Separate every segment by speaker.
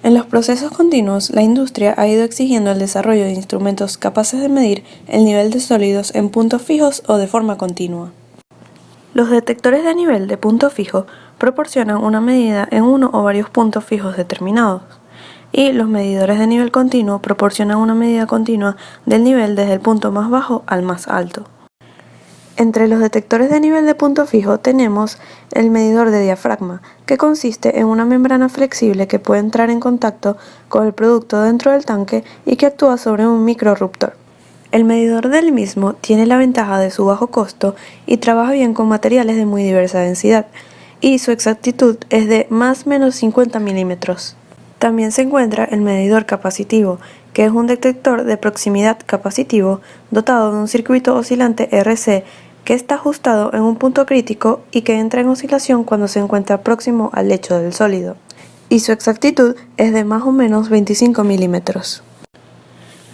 Speaker 1: En los procesos continuos, la industria ha ido exigiendo el desarrollo de instrumentos capaces de medir el nivel de sólidos en puntos fijos o de forma continua. Los detectores de nivel de punto fijo proporcionan una medida en uno o varios puntos fijos determinados, y los medidores de nivel continuo proporcionan una medida continua del nivel desde el punto más bajo al más alto. Entre los detectores de nivel de punto fijo tenemos el medidor de diafragma, que consiste en una membrana flexible que puede entrar en contacto con el producto dentro del tanque y que actúa sobre un microruptor. El medidor del mismo tiene la ventaja de su bajo costo y trabaja bien con materiales de muy diversa densidad, y su exactitud es de más o menos 50 milímetros. También se encuentra el medidor capacitivo, que es un detector de proximidad capacitivo dotado de un circuito oscilante RC que está ajustado en un punto crítico y que entra en oscilación cuando se encuentra próximo al lecho del sólido, y su exactitud es de más o menos 25 milímetros.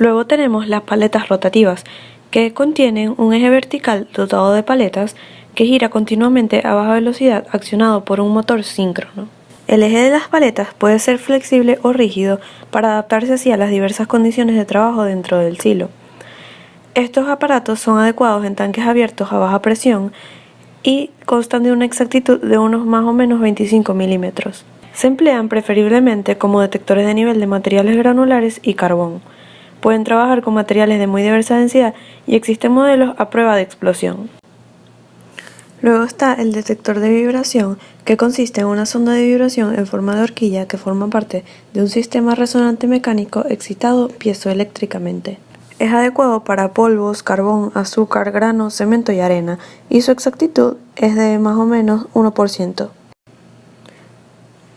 Speaker 1: Luego tenemos las paletas rotativas, que contienen un eje vertical dotado de paletas que gira continuamente a baja velocidad accionado por un motor síncrono. El eje de las paletas puede ser flexible o rígido para adaptarse así a las diversas condiciones de trabajo dentro del silo. Estos aparatos son adecuados en tanques abiertos a baja presión y constan de una exactitud de unos más o menos 25 milímetros. Se emplean preferiblemente como detectores de nivel de materiales granulares y carbón. Pueden trabajar con materiales de muy diversa densidad y existen modelos a prueba de explosión. Luego está el detector de vibración, que consiste en una sonda de vibración en forma de horquilla que forma parte de un sistema resonante mecánico excitado piezoeléctricamente. Es adecuado para polvos, carbón, azúcar, grano, cemento y arena, y su exactitud es de más o menos 1%.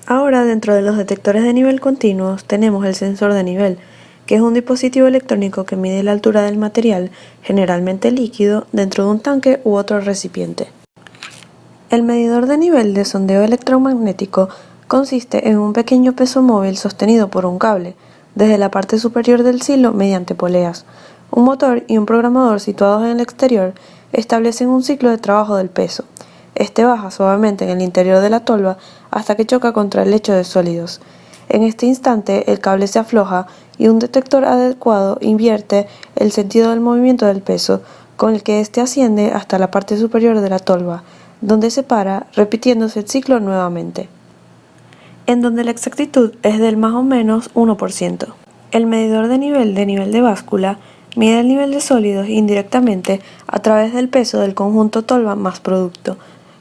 Speaker 1: Ahora, dentro de los detectores de nivel continuos tenemos el sensor de nivel, que es un dispositivo electrónico que mide la altura del material, generalmente líquido, dentro de un tanque u otro recipiente. El medidor de nivel de sondeo electromagnético consiste en un pequeño peso móvil sostenido por un cable, desde la parte superior del silo mediante poleas. Un motor y un programador situados en el exterior establecen un ciclo de trabajo del peso. Este baja suavemente en el interior de la tolva hasta que choca contra el lecho de sólidos. En este instante el cable se afloja y un detector adecuado invierte el sentido del movimiento del peso, con el que éste asciende hasta la parte superior de la tolva, donde se para, repitiéndose el ciclo nuevamente, en donde la exactitud es del más o menos 1%. El medidor de nivel de báscula mide el nivel de sólidos indirectamente a través del peso del conjunto tolva más producto.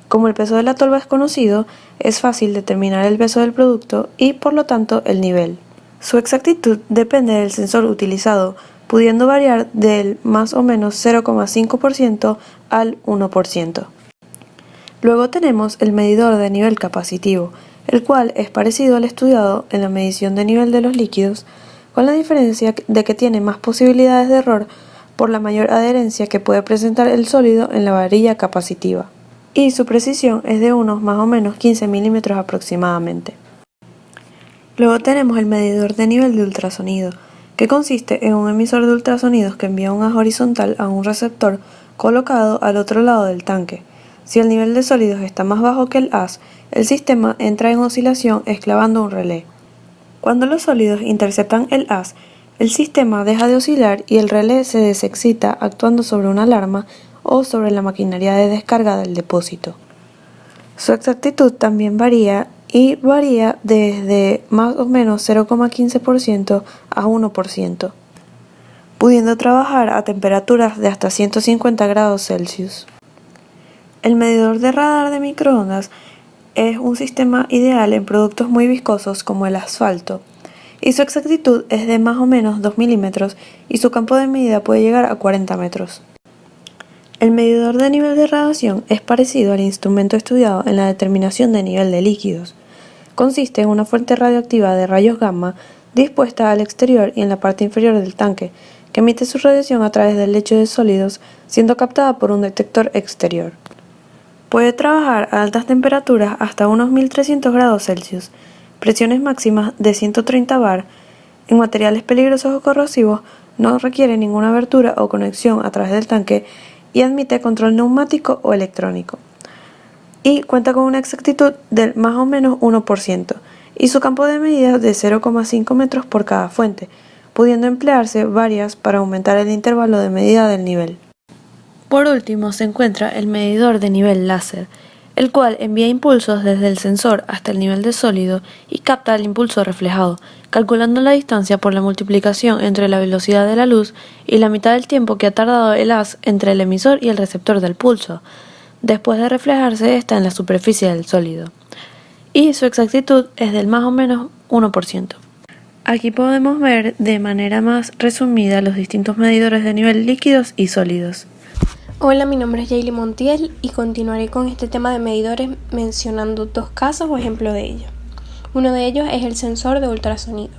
Speaker 1: Como el peso de la tolva es conocido, es fácil determinar el peso del producto y, por lo tanto, el nivel. Su exactitud depende del sensor utilizado, pudiendo variar del más o menos 0,5% al 1%. Luego tenemos el medidor de nivel capacitivo, el cual es parecido al estudiado en la medición de nivel de los líquidos, con la diferencia de que tiene más posibilidades de error por la mayor adherencia que puede presentar el sólido en la varilla capacitiva, y su precisión es de unos más o menos 15 milímetros aproximadamente. Luego tenemos el medidor de nivel de ultrasonido, que consiste en un emisor de ultrasonidos que envía un haz horizontal a un receptor colocado al otro lado del tanque. Si el nivel de sólidos está más bajo que el haz, el sistema entra en oscilación esclavando un relé. Cuando los sólidos interceptan el haz, el sistema deja de oscilar y el relé se desexcita actuando sobre una alarma o sobre la maquinaria de descarga del depósito. Su exactitud también varía desde más o menos 0,15% a 1%, pudiendo trabajar a temperaturas de hasta 150 grados Celsius. El medidor de radar de microondas es un sistema ideal en productos muy viscosos como el asfalto, y su exactitud es de más o menos 2 milímetros y su campo de medida puede llegar a 40 metros. El medidor de nivel de radiación es parecido al instrumento estudiado en la determinación de nivel de líquidos. Consiste en una fuente radioactiva de rayos gamma dispuesta al exterior y en la parte inferior del tanque, que emite su radiación a través del lecho de sólidos, siendo captada por un detector exterior. Puede trabajar a altas temperaturas hasta unos 1300 grados Celsius, presiones máximas de 130 bar. En materiales peligrosos o corrosivos no requiere ninguna abertura o conexión a través del tanque y admite control neumático o electrónico. Y cuenta con una exactitud del más o menos 1%, y su campo de medida de 0,5 metros por cada fuente, pudiendo emplearse varias para aumentar el intervalo de medida del nivel. Por último se encuentra el medidor de nivel láser, el cual envía impulsos desde el sensor hasta el nivel de sólido y capta el impulso reflejado, calculando la distancia por la multiplicación entre la velocidad de la luz y la mitad del tiempo que ha tardado el haz entre el emisor y el receptor del pulso, después de reflejarse esta en la superficie del sólido. Y su exactitud es del más o menos 1%. Aquí podemos ver de manera más resumida los distintos medidores de nivel líquidos y sólidos.
Speaker 2: Hola, mi nombre es Jaylee Montiel y continuaré con este tema de medidores mencionando dos casos o ejemplos de ellos. Uno de ellos es el sensor de ultrasonido.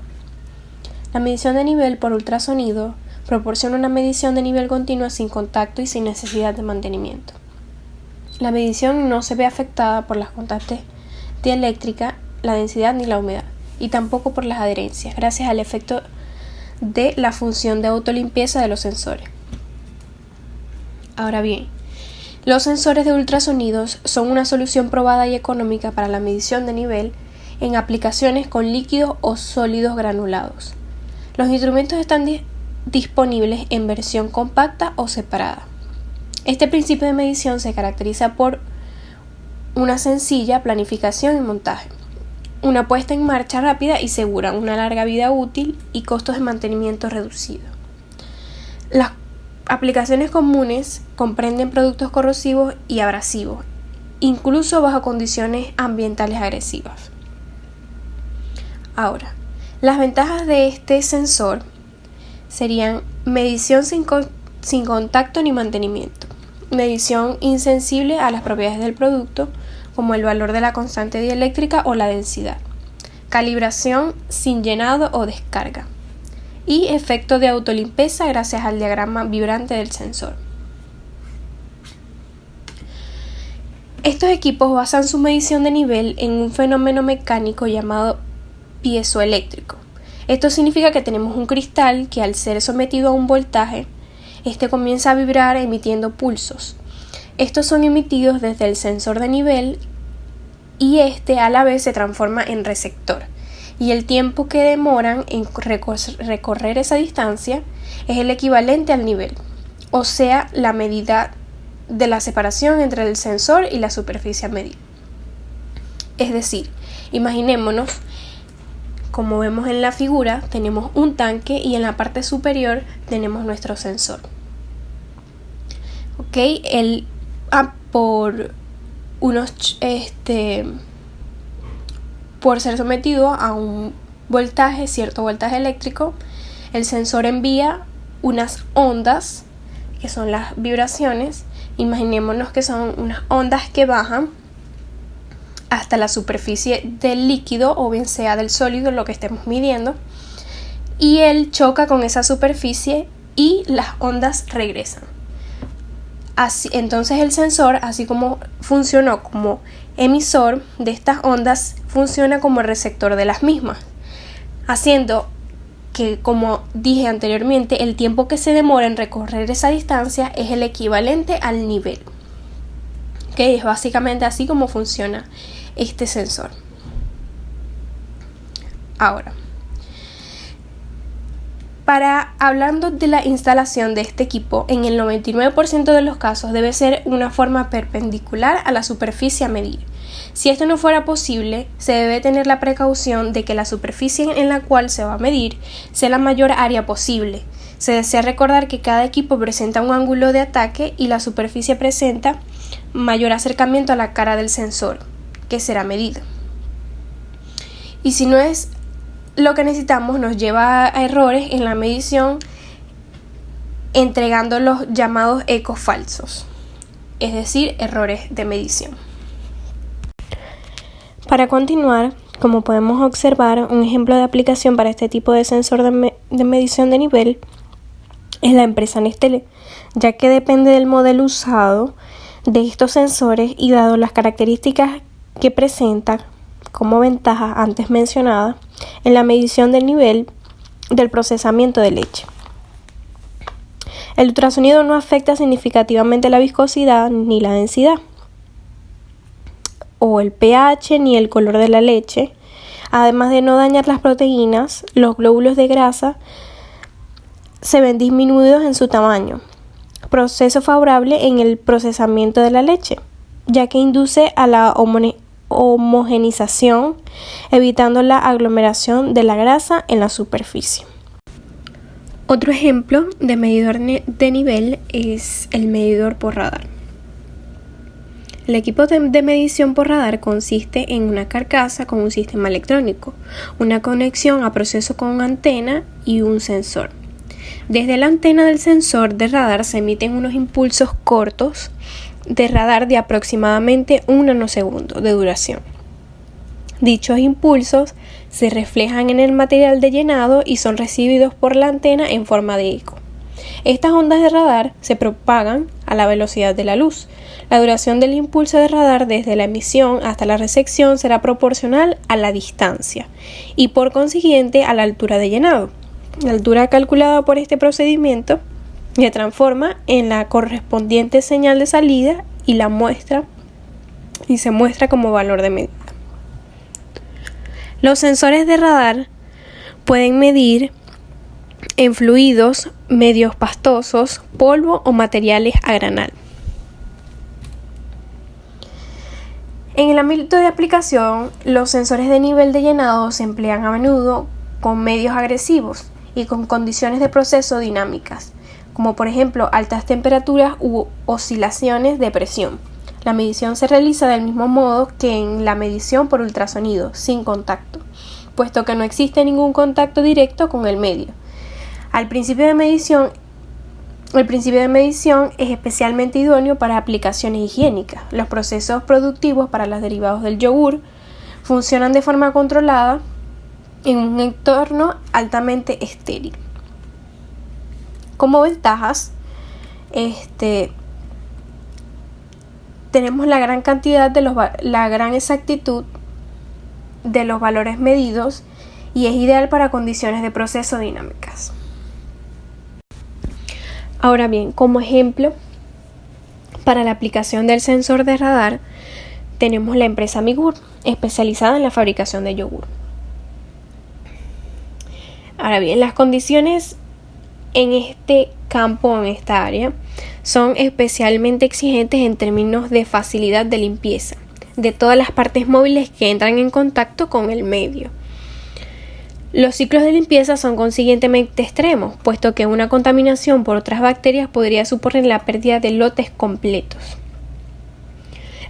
Speaker 2: La medición de nivel por ultrasonido proporciona una medición de nivel continua sin contacto y sin necesidad de mantenimiento. La medición no se ve afectada por las constantes dieléctricas, la densidad ni la humedad, y tampoco por las adherencias, gracias al efecto de la función de autolimpieza de los sensores. Ahora bien, los sensores de ultrasonidos son una solución probada y económica para la medición de nivel en aplicaciones con líquidos o sólidos granulados. Los instrumentos están disponibles en versión compacta o separada. Este principio de medición se caracteriza por una sencilla planificación y montaje, una puesta en marcha rápida y segura, una larga vida útil y costos de mantenimiento reducidos. Las aplicaciones comunes comprenden productos corrosivos y abrasivos, incluso bajo condiciones ambientales agresivas. Ahora, las ventajas de este sensor serían medición sin contacto ni mantenimiento, medición insensible a las propiedades del producto, como el valor de la constante dieléctrica o la densidad, calibración sin llenado o descarga, y efecto de autolimpieza gracias al diagrama vibrante del sensor. Estos equipos basan su medición de nivel en un fenómeno mecánico llamado piezoeléctrico. Esto significa que tenemos un cristal que al ser sometido a un voltaje, este comienza a vibrar emitiendo pulsos. Estos son emitidos desde el sensor de nivel y este a la vez se transforma en receptor. Y el tiempo que demoran en recorrer esa distancia es el equivalente al nivel, o sea, la medida de la separación entre el sensor y la superficie a medir. Es decir, imaginémonos, como vemos en la figura, tenemos un tanque y en la parte superior tenemos nuestro sensor. Por ser sometido a un voltaje, cierto voltaje eléctrico, el sensor envía unas ondas, que son las vibraciones. Imaginémonos que son unas ondas que bajan hasta la superficie del líquido o bien sea del sólido, lo que estemos midiendo, y él choca con esa superficie y las ondas regresan. Entonces el sensor, así como funcionó como emisor de estas ondas, funciona como receptor de las mismas, haciendo que, como dije anteriormente, el tiempo que se demora en recorrer esa distancia es el equivalente al nivel. Es básicamente así como funciona este sensor. Ahora, hablando de la instalación de este equipo, en el 99% de los casos debe ser una forma perpendicular a la superficie a medir. Si esto no fuera posible, se debe tener la precaución de que la superficie en la cual se va a medir sea la mayor área posible. Se desea recordar que cada equipo presenta un ángulo de ataque y la superficie presenta mayor acercamiento a la cara del sensor, que será medido. Y si no es lo que necesitamos, nos lleva a errores en la medición, entregando los llamados ecos falsos, es decir, errores de medición. Para continuar, como podemos observar, un ejemplo de aplicación para este tipo de sensor de medición de nivel es la empresa Nestlé, ya que depende del modelo usado de estos sensores y dado las características que presenta como ventajas antes mencionadas en la medición del nivel del procesamiento de leche. El ultrasonido no afecta significativamente la viscosidad ni la densidad, o el pH ni el color de la leche, Además de no dañar las proteínas, los glóbulos de grasa se ven disminuidos en su tamaño, proceso favorable en el procesamiento de la leche, ya que induce a la homogenización, evitando la aglomeración de la grasa en la superficie. Otro ejemplo de medidor de nivel es el medidor por radar. El equipo de medición por radar consiste en una carcasa con un sistema electrónico, una conexión a proceso con antena y un sensor. Desde la antena del sensor de radar se emiten unos impulsos cortos de radar de aproximadamente 1 nanosegundo de duración. Dichos impulsos se reflejan en el material de llenado y son recibidos por la antena en forma de eco. Estas ondas de radar se propagan a la velocidad de la luz. La duración del impulso de radar desde la emisión hasta la recepción será proporcional a la distancia y por consiguiente a la altura de llenado. La altura calculada por este procedimiento se transforma en la correspondiente señal de salida y se muestra como valor de medida. Los sensores de radar pueden medir en fluidos, medios pastosos, polvo o materiales a granel. En el ámbito de aplicación, los sensores de nivel de llenado se emplean a menudo con medios agresivos y con condiciones de proceso dinámicas, como por ejemplo altas temperaturas u oscilaciones de presión. La medición se realiza del mismo modo que en la medición por ultrasonido, sin contacto, puesto que no existe ningún contacto directo con el medio. El principio de medición es especialmente idóneo para aplicaciones higiénicas. Los procesos productivos para los derivados del yogur funcionan de forma controlada en un entorno altamente estéril. Como ventajas, tenemos la gran exactitud de los valores medidos y es ideal para condiciones de proceso dinámicas. Ahora bien, como ejemplo, para la aplicación del sensor de radar, tenemos la empresa Migur, especializada en la fabricación de yogur. Ahora bien, las condiciones en este campo, en esta área, son especialmente exigentes en términos de facilidad de limpieza de todas las partes móviles que entran en contacto con el medio. Los ciclos de limpieza son consiguientemente extremos, puesto que una contaminación por otras bacterias podría suponer la pérdida de lotes completos.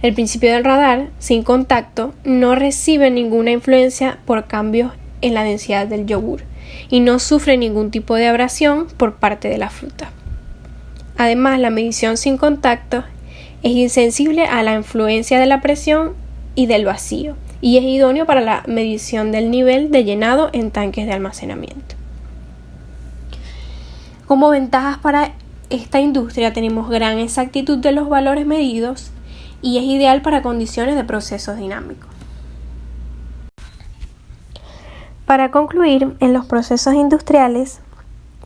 Speaker 2: El principio del radar, sin contacto, no recibe ninguna influencia por cambios en la densidad del yogur y no sufre ningún tipo de abrasión por parte de la fruta. Además, la medición sin contacto es insensible a la influencia de la presión y del vacío, y es idóneo para la medición del nivel de llenado en tanques de almacenamiento. Como ventajas para esta industria tenemos gran exactitud de los valores medidos y es ideal para condiciones de procesos dinámicos. Para concluir, en los procesos industriales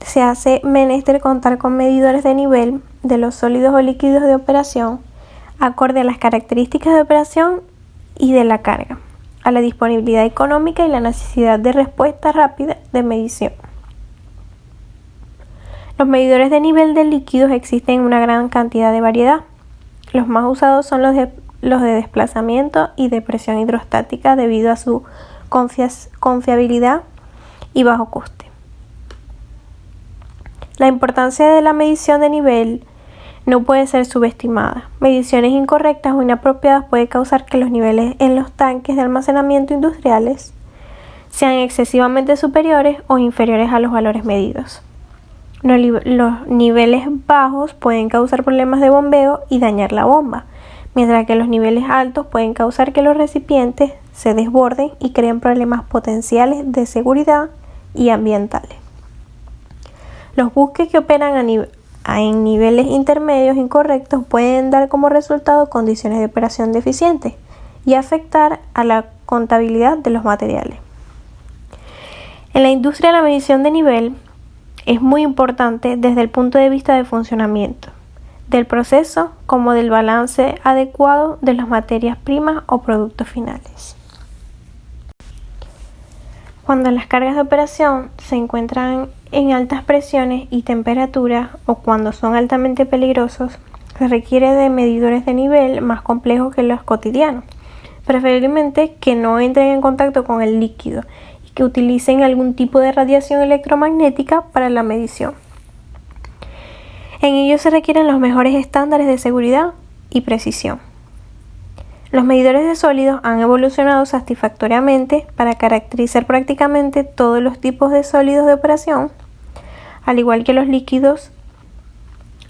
Speaker 2: se hace menester contar con medidores de nivel de los sólidos o líquidos de operación acorde a las características de operación y de la carga, a la disponibilidad económica y la necesidad de respuesta rápida de medición. Los medidores de nivel de líquidos existen en una gran cantidad de variedad. Los más usados son los de desplazamiento y de presión hidrostática debido a su confiabilidad y bajo coste. La importancia de la medición de nivel no puede ser subestimada. Mediciones incorrectas o inapropiadas pueden causar que los niveles en los tanques de almacenamiento industriales sean excesivamente superiores o inferiores a los valores medidos. Los niveles bajos pueden causar problemas de bombeo y dañar la bomba, mientras que los niveles altos pueden causar que los recipientes se desborden y creen problemas potenciales de seguridad y ambientales. Los buques que operan en niveles intermedios incorrectos pueden dar como resultado condiciones de operación deficientes y afectar a la contabilidad de los materiales. En la industria, la medición de nivel es muy importante desde el punto de vista de funcionamiento del proceso como del balance adecuado de las materias primas o productos finales. Cuando las cargas de operación se encuentran en altas presiones y temperaturas o cuando son altamente peligrosos, se requiere de medidores de nivel más complejos que los cotidianos, preferiblemente que no entren en contacto con el líquido y que utilicen algún tipo de radiación electromagnética para la medición. En ello se requieren los mejores estándares de seguridad y precisión. Los medidores de sólidos han evolucionado satisfactoriamente para caracterizar prácticamente todos los tipos de sólidos de operación. Al igual que los líquidos,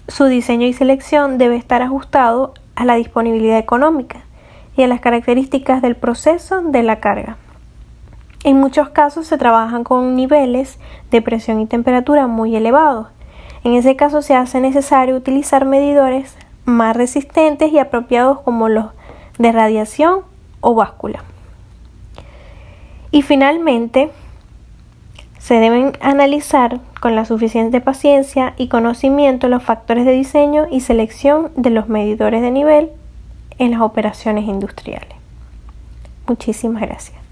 Speaker 2: su diseño y selección debe estar ajustado a la disponibilidad económica y a las características del proceso de la carga. En muchos casos se trabajan con niveles de presión y temperatura muy elevados. En ese caso se hace necesario utilizar medidores más resistentes y apropiados como los de radiación o báscula. Y finalmente, se deben analizar con la suficiente paciencia y conocimiento los factores de diseño y selección de los medidores de nivel en las operaciones industriales. Muchísimas gracias.